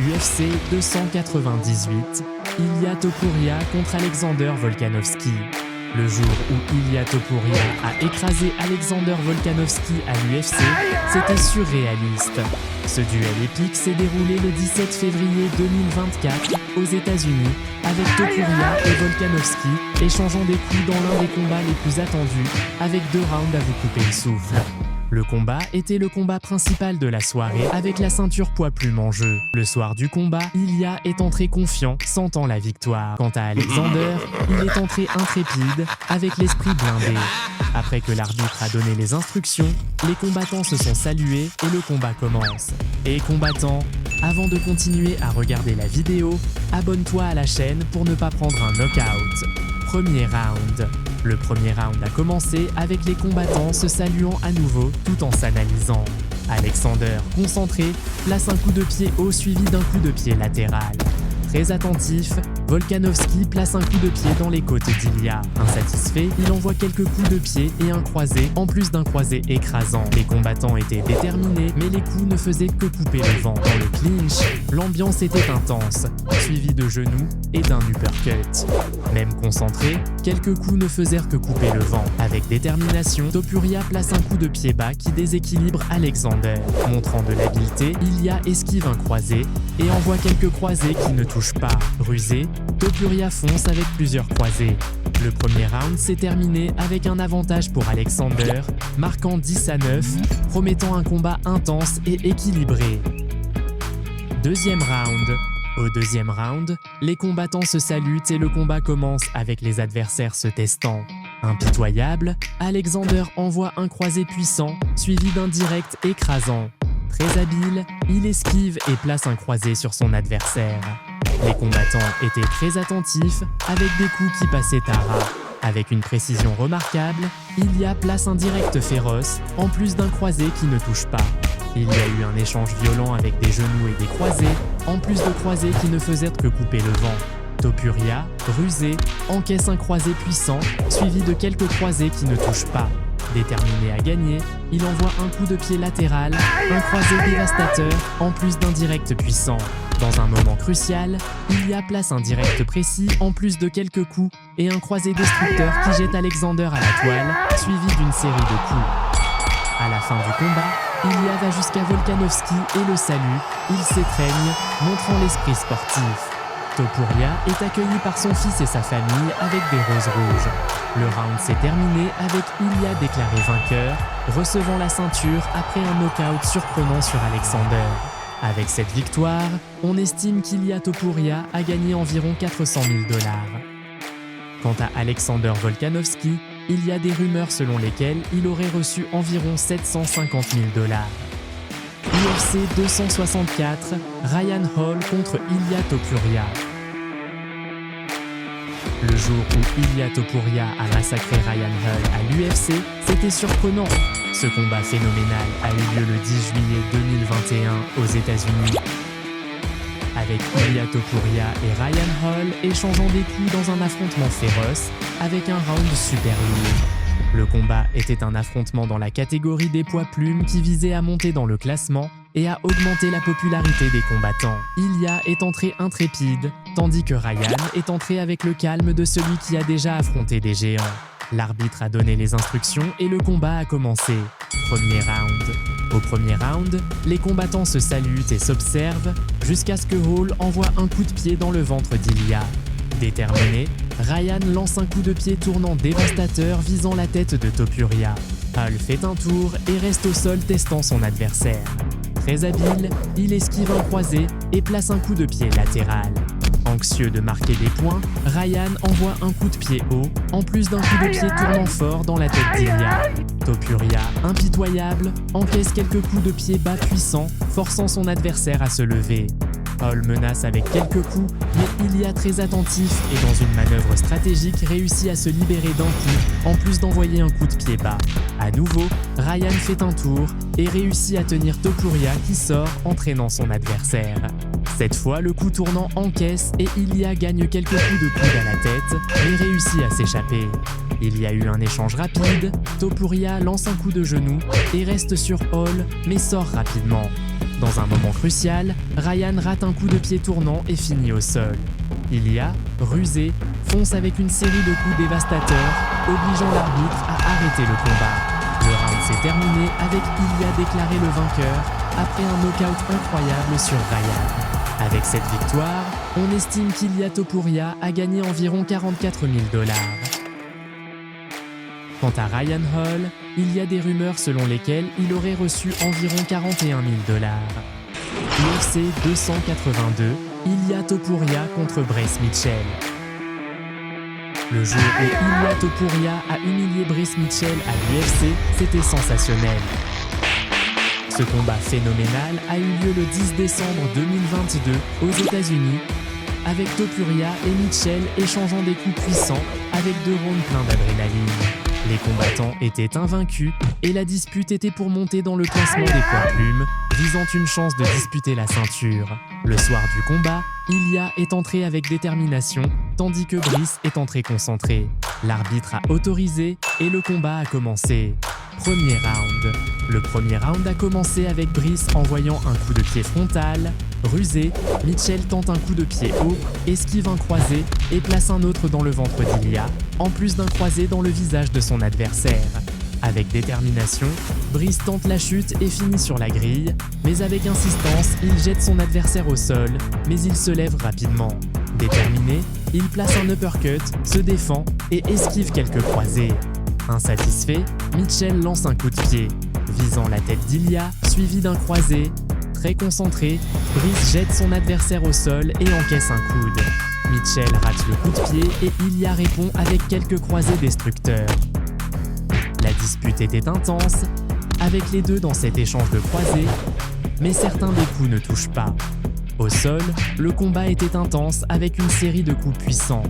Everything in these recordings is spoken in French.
UFC 298, Ilia Topuria contre Alexander Volkanovski. Le jour où Ilia Topuria a écrasé Alexander Volkanovski à l'UFC, c'était surréaliste. Ce duel épique s'est déroulé le 17 février 2024 aux États-Unis, avec Topuria et Volkanovski échangeant des coups dans l'un des combats les plus attendus, avec 2 rounds à vous couper le souffle. Le combat était le combat principal de la soirée avec la ceinture poids-plume en jeu. Le soir du combat, Ilia est entré confiant, sentant la victoire. Quant à Alexander, il est entré intrépide, avec l'esprit blindé. Après que l'arbitre a donné les instructions, les combattants se sont salués et le combat commence. Et combattants, avant de continuer à regarder la vidéo, abonne-toi à la chaîne pour ne pas prendre un knockout. Premier round. Le premier round a commencé avec les combattants se saluant à nouveau tout en s'analysant. Alexander, concentré, place un coup de pied haut suivi d'un coup de pied latéral. Très attentif, Volkanovski place un coup de pied dans les côtes d'Ilia. Insatisfait, il envoie quelques coups de pied et un croisé, en plus d'un croisé écrasant. Les combattants étaient déterminés, mais les coups ne faisaient que couper le vent. Dans le clinch, l'ambiance était intense, suivie de genoux et d'un uppercut. Même concentré, quelques coups ne faisaient que couper le vent. Avec détermination, Topuria place un coup de pied bas qui déséquilibre Alexander. Montrant de l'habileté, Ilia esquive un croisé et envoie quelques croisés qui ne touchent pas. Rusé, Topuria fonce avec plusieurs croisés. Le premier round s'est terminé avec un avantage pour Alexander, marquant 10-9, promettant un combat intense et équilibré. Deuxième round. Au deuxième round, les combattants se saluent et le combat commence avec les adversaires se testant. Impitoyable, Alexander envoie un croisé puissant, suivi d'un direct écrasant. Très habile, il esquive et place un croisé sur son adversaire. Les combattants étaient très attentifs, avec des coups qui passaient à ras. Avec une précision remarquable, Ilia place un direct féroce, en plus d'un croisé qui ne touche pas. Il y a eu un échange violent avec des genoux et des croisés, en plus de croisés qui ne faisaient que couper le vent. Topuria, rusé, encaisse un croisé puissant, suivi de quelques croisés qui ne touchent pas. Déterminé à gagner, il envoie un coup de pied latéral, un croisé dévastateur, en plus d'un direct puissant. Dans un moment crucial, Ilia place un direct précis en plus de quelques coups et un croisé destructeur qui jette Alexander à la toile, suivi d'une série de coups. À la fin du combat, Ilia va jusqu'à Volkanovski et le salue, il s'étreigne, montrant l'esprit sportif. Topuria est accueilli par son fils et sa famille avec des roses rouges. Le round s'est terminé avec Ilia déclaré vainqueur, recevant la ceinture après un knockout surprenant sur Alexander. Avec cette victoire, on estime qu'Ilia Topuria a gagné environ 400 000 $. Quant à Alexander Volkanovski, il y a des rumeurs selon lesquelles il aurait reçu environ 750 000 $. UFC 264, Ryan Hall contre Ilia Topuria. Le jour où Ilia Topuria a massacré Ryan Hall à l'UFC, c'était surprenant. Ce combat phénoménal a eu lieu le 10 juillet 2021 aux États-Unis. Avec Ilia Topuria et Ryan Hall échangeant des coups dans un affrontement féroce, avec un round super lourd. Le combat était un affrontement dans la catégorie des poids plumes qui visait à monter dans le classement et à augmenter la popularité des combattants. Ilia est entré intrépide, tandis que Ryan est entré avec le calme de celui qui a déjà affronté des géants. L'arbitre a donné les instructions et le combat a commencé. Premier round. Au premier round, les combattants se saluent et s'observent jusqu'à ce que Hall envoie un coup de pied dans le ventre d'Ilia. Déterminé, Ryan lance un coup de pied tournant dévastateur visant la tête de Topuria. Hall fait un tour et reste au sol testant son adversaire. Très habile, il esquive un croisé et place un coup de pied latéral. Anxieux de marquer des points, Ryan envoie un coup de pied haut, en plus d'un coup de pied tournant fort dans la tête d'Ilia. Topuria, impitoyable, encaisse quelques coups de pied bas puissants, forçant son adversaire à se lever. Hall menace avec quelques coups, mais Ilia, très attentif et dans une manœuvre stratégique, réussit à se libérer d'un coup, en plus d'envoyer un coup de pied bas. À nouveau, Ryan fait un tour et réussit à tenir Topuria qui sort, entraînant son adversaire. Cette fois, le coup tournant encaisse et Ilia gagne quelques coups de coude à la tête, mais réussit à s'échapper. Il y a eu un échange rapide, Topuria lance un coup de genou et reste sur Hall, mais sort rapidement. Dans un moment crucial, Ryan rate un coup de pied tournant et finit au sol. Ilya, rusé, fonce avec une série de coups dévastateurs, obligeant l'arbitre à arrêter le combat. Le round s'est terminé avec Ilya déclaré le vainqueur après un knockout incroyable sur Ryan. Avec cette victoire, on estime qu'Ilia Topuria a gagné environ 44 000 $. Quant à Ryan Hall, il y a des rumeurs selon lesquelles il aurait reçu environ 41 000 $. UFC 282, Ilia Topuria contre Bryce Mitchell. Le jour où Ilia Topuria a humilié Bryce Mitchell à l'UFC, c'était sensationnel. Ce combat phénoménal a eu lieu le 10 décembre 2022 aux États-Unis, avec Topuria et Mitchell échangeant des coups puissants avec 2 rounds pleins d'adrénaline. Les combattants étaient invaincus et la dispute était pour monter dans le classement des poids plumes, visant une chance de disputer la ceinture. Le soir du combat, Ilia est entré avec détermination, tandis que Bryce est entré concentré. L'arbitre a autorisé et le combat a commencé. Premier round. Le premier round a commencé avec Bryce envoyant un coup de pied frontal. Rusé, Mitchell tente un coup de pied haut, esquive un croisé et place un autre dans le ventre d'Ilia, en plus d'un croisé dans le visage de son adversaire. Avec détermination, Bryce tente la chute et finit sur la grille, mais avec insistance, il jette son adversaire au sol, mais il se lève rapidement. Déterminé, il place un uppercut, se défend et esquive quelques croisés. Insatisfait, Mitchell lance un coup de pied, visant la tête d'Ilia, suivi d'un croisé. Très concentré, Bryce jette son adversaire au sol et encaisse un coude. Mitchell rate le coup de pied et Ilia répond avec quelques croisés destructeurs. La dispute était intense, avec les deux dans cet échange de croisés, mais certains des coups ne touchent pas. Au sol, le combat était intense avec une série de coups puissants.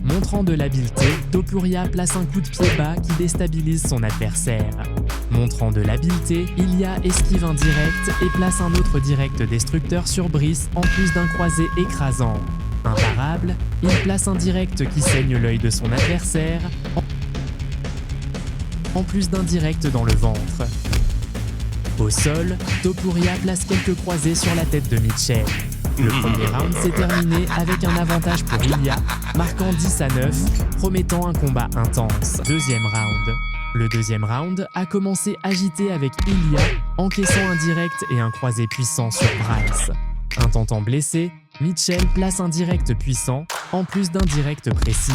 Montrant de l'habileté, Topuria place un coup de pied bas qui déstabilise son adversaire. Montrant de l'habileté, Ilia esquive un direct et place un autre direct destructeur sur Bryce en plus d'un croisé écrasant. Imparable, il place un direct qui saigne l'œil de son adversaire, en plus d'un direct dans le ventre. Au sol, Topuria place quelques croisés sur la tête de Mitchell. Le premier round s'est terminé avec un avantage pour Ilia, marquant 10-9, promettant un combat intense. Deuxième round. Le deuxième round a commencé agité avec Ilia, encaissant un direct et un croisé puissant sur Bryce. Intentant blesser, Mitchell place un direct puissant, en plus d'un direct précis.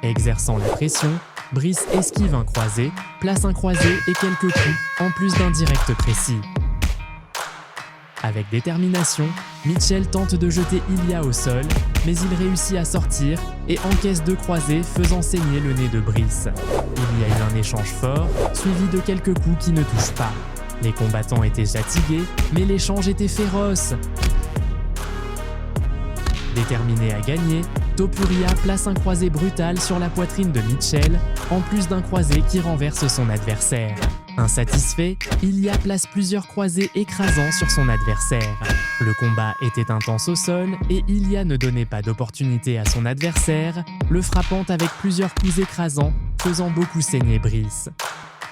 Exerçant la pression, Bryce esquive un croisé, place un croisé et quelques coups, en plus d'un direct précis. Avec détermination, Mitchell tente de jeter Ilia au sol, mais il réussit à sortir et encaisse 2 croisés faisant saigner le nez de Bryce. Il y a eu un échange fort, suivi de quelques coups qui ne touchent pas. Les combattants étaient fatigués, mais l'échange était féroce. Déterminé à gagner, Topuria place un croisé brutal sur la poitrine de Mitchell, en plus d'un croisé qui renverse son adversaire. Insatisfait, Ilia place plusieurs croisés écrasants sur son adversaire. Le combat était intense au sol et Ilia ne donnait pas d'opportunité à son adversaire, le frappant avec plusieurs coups écrasants, faisant beaucoup saigner Bryce.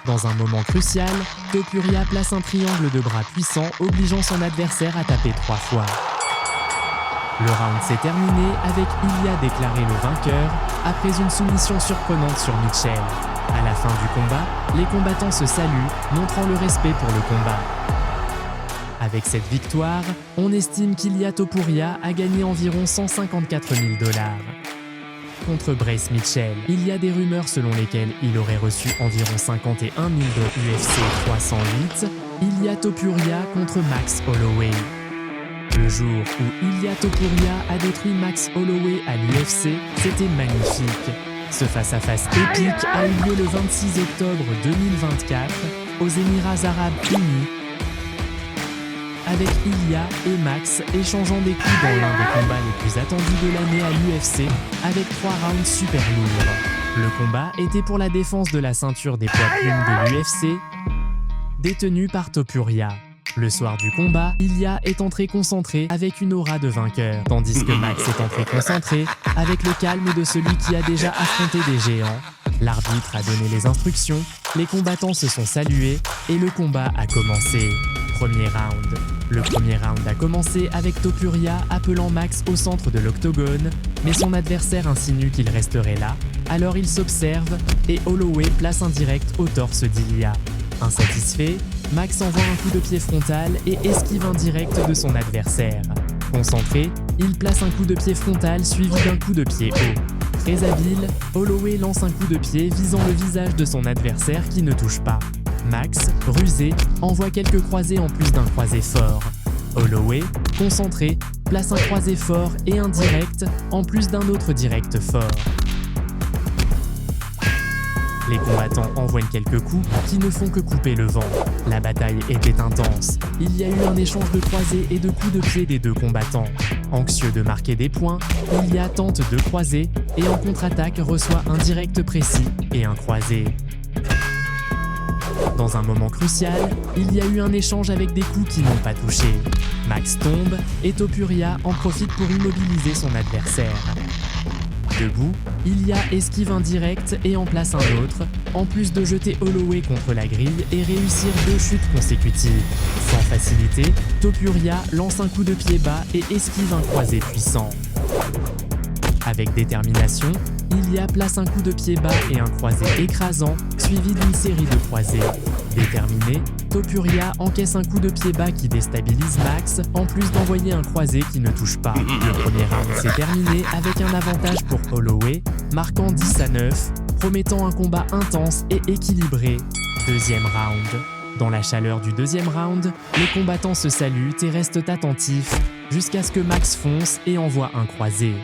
Dans un moment crucial, Topuria place un triangle de bras puissant, obligeant son adversaire à taper 3 fois. Le round s'est terminé avec Ilia déclaré le vainqueur après une soumission surprenante sur Mitchell. À la fin du combat, les combattants se saluent, montrant le respect pour le combat. Avec cette victoire, on estime qu'Ilia Topuria a gagné environ 154 000 $. Contre Bryce Mitchell, il y a des rumeurs selon lesquelles il aurait reçu environ 51 000 $ UFC 308, Ilia Topuria contre Max Holloway. Le jour où Ilia Topuria a détruit Max Holloway à l'UFC, c'était magnifique. Ce face-à-face épique a eu lieu le 26 octobre 2024 aux Émirats Arabes Unis, avec Ilia et Max échangeant des coups dans l'un des combats les plus attendus de l'année à l'UFC, avec 3 rounds super lourds. Le combat était pour la défense de la ceinture des poids plumes de l'UFC, détenue par Topuria. Le soir du combat, Ilia est entré concentré avec une aura de vainqueur, tandis que Max est entré concentré avec le calme de celui qui a déjà affronté des géants. L'arbitre a donné les instructions, les combattants se sont salués et le combat a commencé. Premier round. Le premier round a commencé avec Topuria appelant Max au centre de l'octogone, mais son adversaire insinue qu'il resterait là, alors il s'observe et Holloway place un direct au torse d'Ilya. Insatisfait, Max envoie un coup de pied frontal et esquive un direct de son adversaire. Concentré, il place un coup de pied frontal suivi d'un coup de pied haut. Très habile, Holloway lance un coup de pied visant le visage de son adversaire qui ne touche pas. Max, rusé, envoie quelques croisés en plus d'un croisé fort. Holloway, concentré, place un croisé fort et un direct en plus d'un autre direct fort. Les combattants envoient quelques coups qui ne font que couper le vent. La bataille était intense. Il y a eu un échange de croisés et de coups de pied des deux combattants. Anxieux de marquer des points, Ilya tente de croiser et en contre-attaque reçoit un direct précis et un croisé. Dans un moment crucial, il y a eu un échange avec des coups qui n'ont pas touché. Max tombe et Topuria en profite pour immobiliser son adversaire. Debout, Ilya esquive un direct et en place un autre, en plus de jeter Holloway contre la grille et réussir 2 chutes consécutives. Sans facilité, Topuria lance un coup de pied bas et esquive un croisé puissant. Avec détermination, Ilya place un coup de pied bas et un croisé écrasant, suivi d'une série de croisés. Déterminé, Topuria encaisse un coup de pied bas qui déstabilise Max, en plus d'envoyer un croisé qui ne touche pas. Le premier round s'est terminé avec un avantage pour Holloway, marquant 10-9, promettant un combat intense et équilibré. Deuxième round. Dans la chaleur du deuxième round, les combattants se saluent et restent attentifs, jusqu'à ce que Max fonce et envoie un croisé.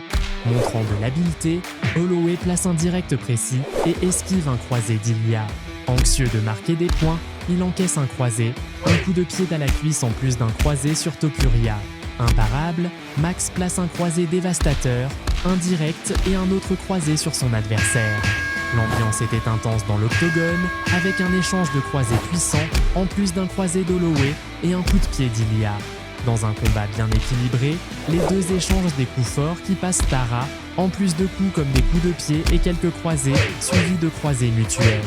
Montrant de l'habileté, Holloway place un direct précis et esquive un croisé d'Ilya. Anxieux de marquer des points, il encaisse un croisé, un coup de pied à la cuisse en plus d'un croisé sur Topuria. Imparable, Max place un croisé dévastateur, un direct et un autre croisé sur son adversaire. L'ambiance était intense dans l'octogone, avec un échange de croisés puissants, en plus d'un croisé d'Holloway et un coup de pied d'Ilya. Dans un combat bien équilibré, les deux échangent des coups forts qui passent Tara, en plus de coups comme des coups de pied et quelques croisés, suivis de croisés mutuels.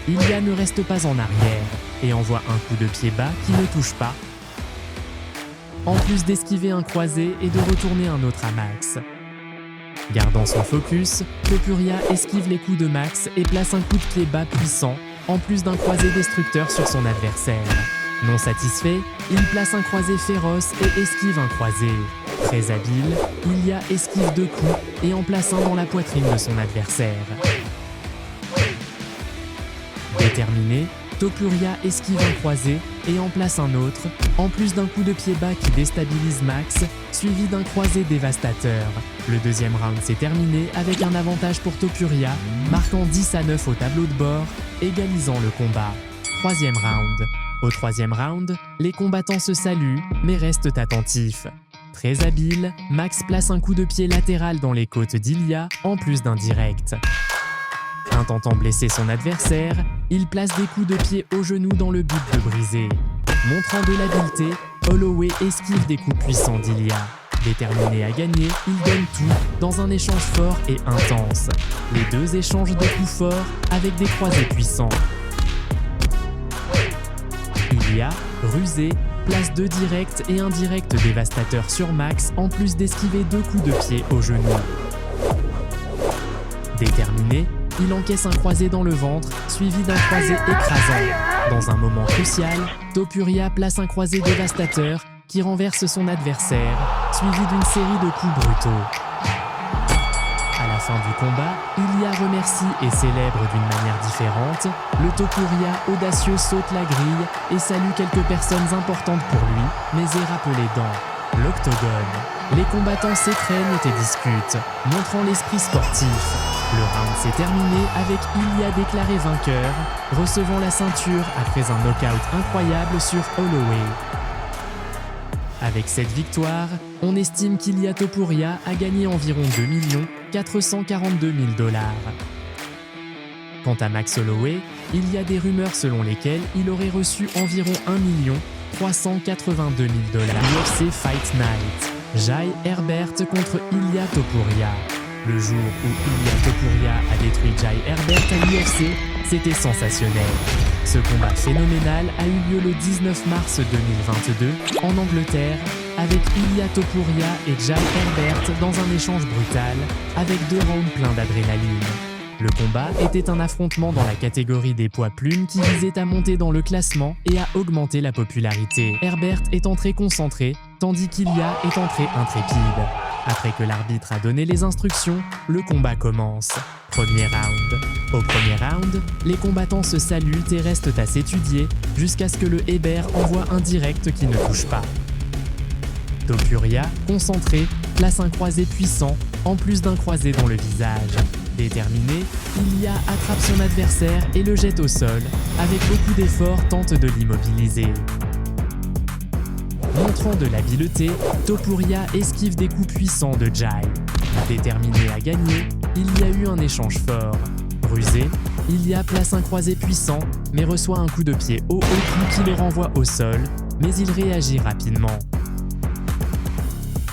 Ilya ne reste pas en arrière et envoie un coup de pied bas qui ne touche pas, en plus d'esquiver un croisé et de retourner un autre à Max. Gardant son focus, Topuria esquive les coups de Max et place un coup de pied bas puissant, en plus d'un croisé destructeur sur son adversaire. Non satisfait, il place un croisé féroce et esquive un croisé. Très habile, Ilya esquive 2 coups et en place un dans la poitrine de son adversaire. Déterminé, Topuria esquive un croisé et en place un autre, en plus d'un coup de pied bas qui déstabilise Max, suivi d'un croisé dévastateur. Le deuxième round s'est terminé avec un avantage pour Topuria, marquant 10-9 au tableau de bord, égalisant le combat. Troisième round. Au troisième round, les combattants se saluent, mais restent attentifs. Très habile, Max place un coup de pied latéral dans les côtes d'Ilya, en plus d'un direct. Intentant blesser son adversaire, il place des coups de pied au genou dans le but de briser. Montrant de l'habileté, Holloway esquive des coups puissants d'Ilya. Déterminé à gagner, il donne tout dans un échange fort et intense. Les deux échangent des coups forts avec des croisés puissants. Ilya, rusé, place 2 directs et un direct dévastateur sur Max, en plus d'esquiver 2 coups de pied au genou. Déterminé, il encaisse un croisé dans le ventre, suivi d'un croisé écrasant. Dans un moment crucial, Topuria place un croisé dévastateur qui renverse son adversaire, suivi d'une série de coups brutaux. À la fin du combat, Ilya remercie et célèbre d'une manière différente. Le Topuria audacieux saute la grille et salue quelques personnes importantes pour lui, mais est rappelé dans l'octogone. Les combattants s'étreignent et discutent, montrant l'esprit sportif. Le round s'est terminé avec Ilya déclaré vainqueur, recevant la ceinture après un knockout incroyable sur Holloway. Avec cette victoire, on estime qu'Ilya Topuria a gagné environ 2 442 000 $. Quant à Max Holloway, il y a des rumeurs selon lesquelles il aurait reçu environ 1 382 000 $. UFC Fight Night. Jai Herbert contre Ilya Topuria. Le jour où Ilya Topuria a détruit Jai Herbert à l'UFC, c'était sensationnel. Ce combat phénoménal a eu lieu le 19 mars 2022 en Angleterre avec Ilia Topuria et Jai Herbert dans un échange brutal avec 2 rounds pleins d'adrénaline. Le combat était un affrontement dans la catégorie des poids plumes qui visait à monter dans le classement et à augmenter la popularité. Herbert est entré concentré, tandis qu'Ilia est entré intrépide. Après que l'arbitre a donné les instructions, le combat commence. Premier round. Au premier round, les combattants se saluent et restent à s'étudier jusqu'à ce que le Héber envoie un direct qui ne touche pas. Topuria, concentré, place un croisé puissant, en plus d'un croisé dans le visage. Déterminé, Ilia attrape son adversaire et le jette au sol. Avec beaucoup d'efforts, tente de l'immobiliser. Montrant de l'habileté, Topuria esquive des coups puissants de Jai. Déterminé à gagner, il y a eu un échange fort. Rusé, Ilia place un croisé puissant, mais reçoit un coup de pied haut au cou qui le renvoie au sol, mais il réagit rapidement.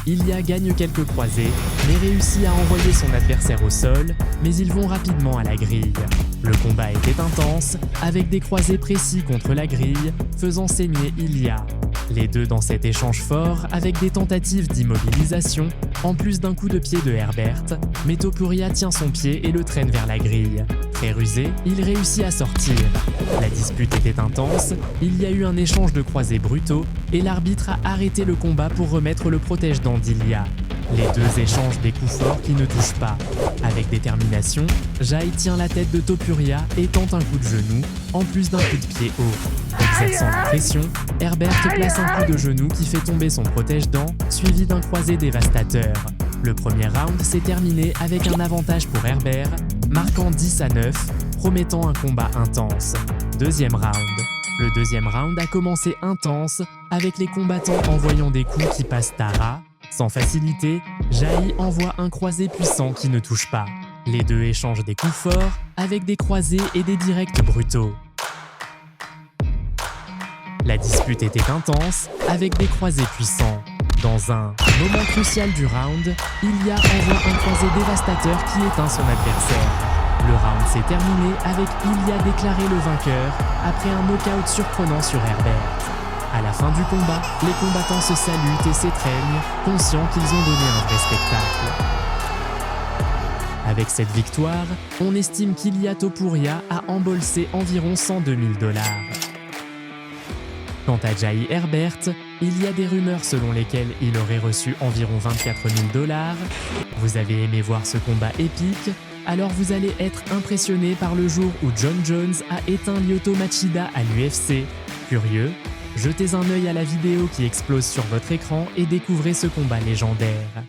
Ilia gagne quelques croisés, mais réussit à envoyer son adversaire au sol, mais ils vont rapidement à la grille. Le combat était intense, avec des croisés précis contre la grille, faisant saigner Ilia. Les deux dans cet échange fort, avec des tentatives d'immobilisation, en plus d'un coup de pied de Herbert, mais Topuria tient son pied et le traîne vers la grille. Très rusé, il réussit à sortir. La dispute était intense, il y a eu un échange de croisés brutaux, et l'arbitre a arrêté le combat pour remettre le protège-dents d'Ilia. Les deux échangent des coups forts qui ne touchent pas. Avec détermination, Jai tient la tête de Topuria et tente un coup de genou, en plus d'un coup de pied haut. Exerçant la pression, Herbert place un coup de genou qui fait tomber son protège-dents, suivi d'un croisé dévastateur. Le premier round s'est terminé avec un avantage pour Herbert, marquant 10-9, promettant un combat intense. Deuxième round. Le deuxième round a commencé intense, avec les combattants envoyant des coups qui passent à ras. Sans facilité, Jai envoie un croisé puissant qui ne touche pas. Les deux échangent des coups forts, avec des croisés et des directs brutaux. La dispute était intense, avec des croisés puissants. Dans un moment crucial du round, Ilia envoie un croisé dévastateur qui éteint son adversaire. Le round s'est terminé avec Ilia déclaré le vainqueur après un knockout surprenant sur Herbert. À la fin du combat, les combattants se saluent et s'étreignent, conscients qu'ils ont donné un vrai spectacle. Avec cette victoire, on estime qu'Ilia Topuria a embolsé environ 102 000 $. Quant à Jai Herbert, il y a des rumeurs selon lesquelles il aurait reçu environ 24 000 $. Vous avez aimé voir ce combat épique? Alors vous allez être impressionné par le jour où Jon Jones a éteint Lyoto Machida à l'UFC. Curieux? Jetez un œil à la vidéo qui explose sur votre écran et découvrez ce combat légendaire.